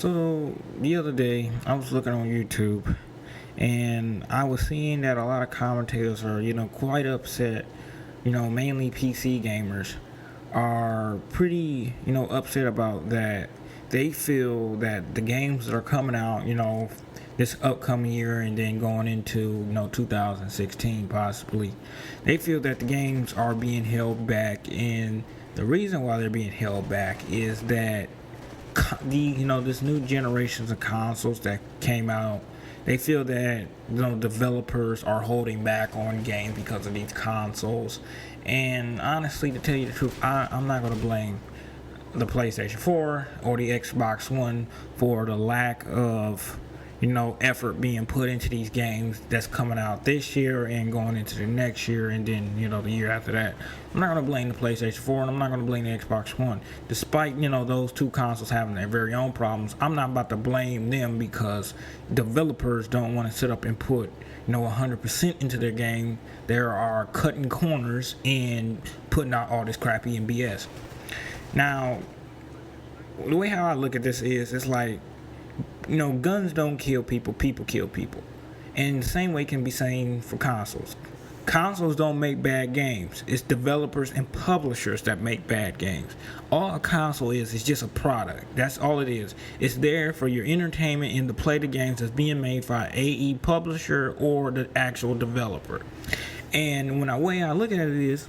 So the other day, I was looking on YouTube, and I was seeing that a lot of commentators are, quite upset. Mainly PC gamers are pretty, upset about that. They feel that the games that are coming out, this upcoming year and then going into, 2016 possibly, they feel that the games are being held back, and the reason why they're being held back is that this new generations of consoles that came out, they feel that developers are holding back on games because of these consoles. And honestly, to tell you the truth, I'm not going to blame the PlayStation 4 or the Xbox One for the lack of effort being put into these games that's coming out this year and going into the next year and then the year after that. I'm not going to blame the PlayStation 4 and I'm not going to blame the Xbox One. Despite those two consoles having their very own problems, I'm not about to blame them because developers don't want to sit up and put 100% into their game. They are cutting corners and putting out all this crappy and BS. Now, the way how I look at this is, it's like, guns don't kill people, people kill people. And the same way can be saying for consoles. Consoles don't make bad games. It's developers and publishers that make bad games. All a console is just a product. That's all it is. It's there for your entertainment and to play the games that's being made by AE publisher or the actual developer. And when the way I look at it is,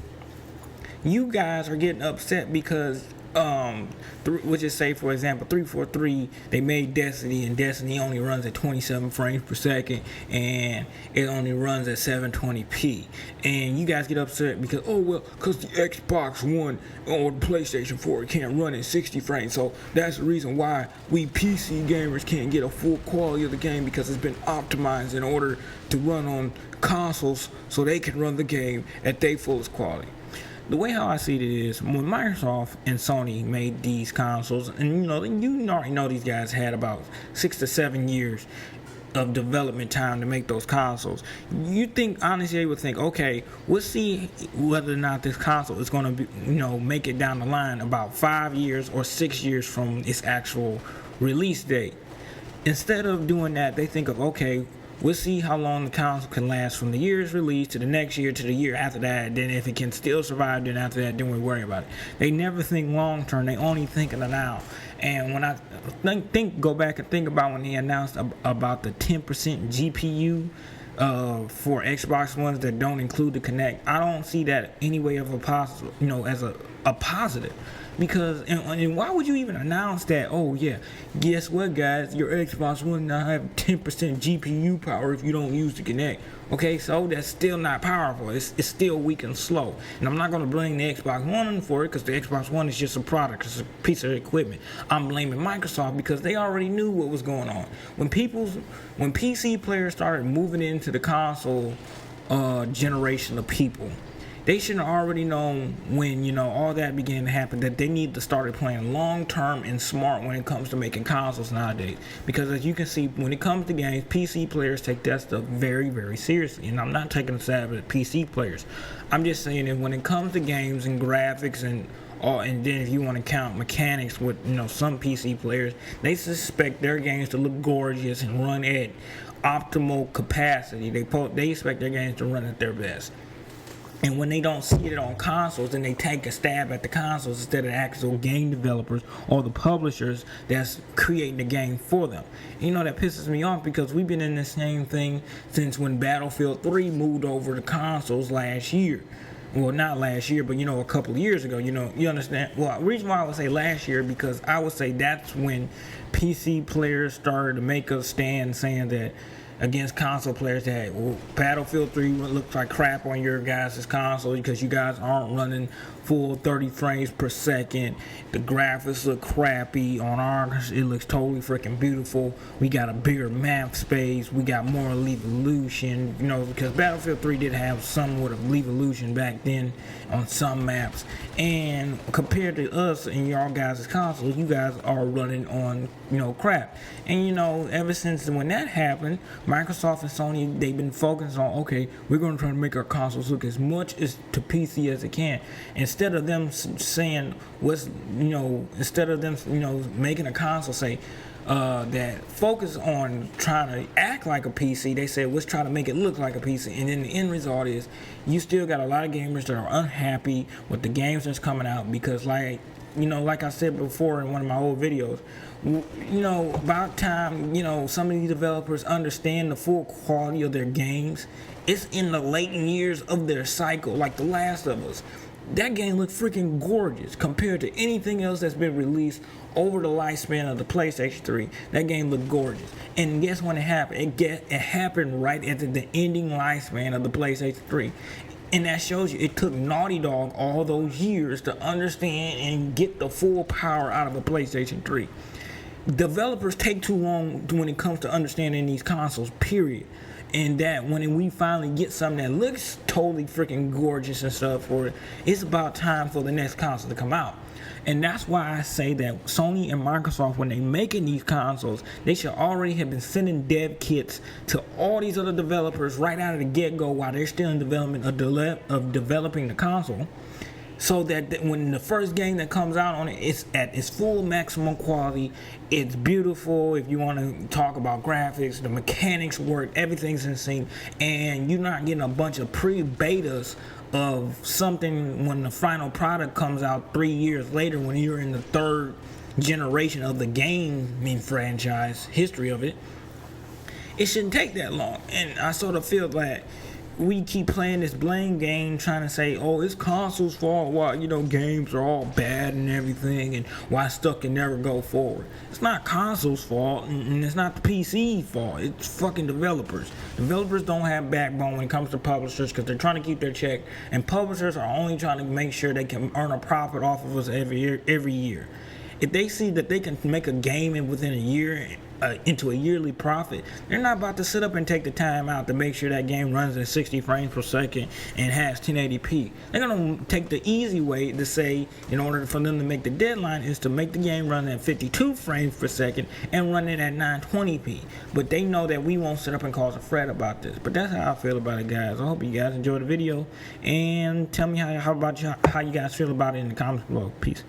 you guys are getting upset because we'll just say, for example, 343, they made Destiny, and Destiny only runs at 27 frames per second, and it only runs at 720p. And you guys get upset because, because the Xbox One or the PlayStation 4 can't run at 60 frames. So that's the reason why we PC gamers can't get a full quality of the game, because it's been optimized in order to run on consoles so they can run the game at their fullest quality. The way how I see it is, when Microsoft and Sony made these consoles, and you already know these guys had about 6 to 7 years of development time to make those consoles. You think, honestly, they would think, okay, we'll see whether or not this console is going to be, make it down the line about 5 years or 6 years from its actual release date. Instead of doing that, they think of, okay, we'll see how long the console can last from the year's release to the next year to the year after that. Then if it can still survive, then after that, then we worry about it. They never think long term. They only think of the now. And when I go back and think about when they announced about the 10% GPU for Xbox Ones that don't include the Kinect, I don't see that any way of a possible, as a positive. Because, and why would you even announce that, guess what, guys, your Xbox One now have 10% GPU power if you don't use the Kinect. Okay, so that's still not powerful. It's still weak and slow. And I'm not going to blame the Xbox One for it, because the Xbox One is just a product. It's a piece of equipment. I'm blaming Microsoft because they already knew what was going on. When PC players started moving into the console generation of people, they should have already known when, all that began to happen, that they need to start playing long-term and smart when it comes to making consoles nowadays. Because as you can see, when it comes to games, PC players take that stuff very, very seriously. And I'm not taking a stab at PC players. I'm just saying that when it comes to games and graphics and then if you want to count mechanics with, some PC players, they suspect their games to look gorgeous and run at optimal capacity. They expect their games to run at their best. And when they don't see it on consoles, then they take a stab at the consoles instead of the actual game developers or the publishers that's creating the game for them. That pisses me off, because we've been in the same thing since when Battlefield 3 moved over to consoles last year. Well, not last year, but a couple of years ago. You understand? Well, the reason why I would say last year, because I would say that's when PC players started to make a stand saying that against console players that, Battlefield 3 looks like crap on your guys' console because you guys aren't running full 30 frames per second. The graphics look crappy. On ours, it looks totally freaking beautiful. We got a bigger map space. We got more Evolution, because Battlefield 3 did have somewhat of Evolution back then on some maps. And compared to us and y'all guys' consoles, you guys are running on, crap. And, ever since when that happened, Microsoft and Sony, they've been focused on, okay, we're going to try to make our consoles look as much as to PC as it can. And instead of them saying instead of them making a console say that focus on trying to act like a PC, they said let's try to make it look like a PC, and then the end result is you still got a lot of gamers that are unhappy with the games that's coming out because like I said before in one of my old videos, about time, some of these developers understand the full quality of their games. It's in the latent years of their cycle, like The Last of Us. That game looked freaking gorgeous compared to anything else that's been released over the lifespan of the PlayStation 3. That game looked gorgeous. And guess when it happened? It happened right at the ending lifespan of the PlayStation 3. And that shows you it took Naughty Dog all those years to understand and get the full power out of a PlayStation 3. Developers take too long when it comes to understanding these consoles, period. And that when we finally get something that looks totally freaking gorgeous and stuff for it, it's about time for the next console to come out. And that's why I say that Sony and Microsoft, when they making these consoles, they should already have been sending dev kits to all these other developers right out of the get-go while they're still in development of developing the console, so that when the first game that comes out on it, it's at its full maximum quality. It's beautiful. If you want to talk about graphics, the mechanics work, everything's in sync, and you're not getting a bunch of pre-betas of something when the final product comes out 3 years later when you're in the third generation of the gaming franchise history of it. It shouldn't take that long. And I sort of feel like we keep playing this blame game trying to say, oh, it's console's fault why games are all bad and everything, and why stuff can never go forward. It's not console's fault, and it's not the PC fault. It's fucking developers. Developers don't have backbone when it comes to publishers because they're trying to keep their check, and publishers are only trying to make sure they can earn a profit off of us every year. If they see that they can make a game within a year into a yearly profit, they're not about to sit up and take the time out to make sure that game runs at 60 frames per second and has 1080p. They're going to take the easy way to say, in order for them to make the deadline, is to make the game run at 52 frames per second and run it at 920p. But they know that we won't sit up and cause a fret about this. But that's how I feel about it, guys. I hope you guys enjoyed the video, and tell me how you guys feel about it in the comments below. Peace.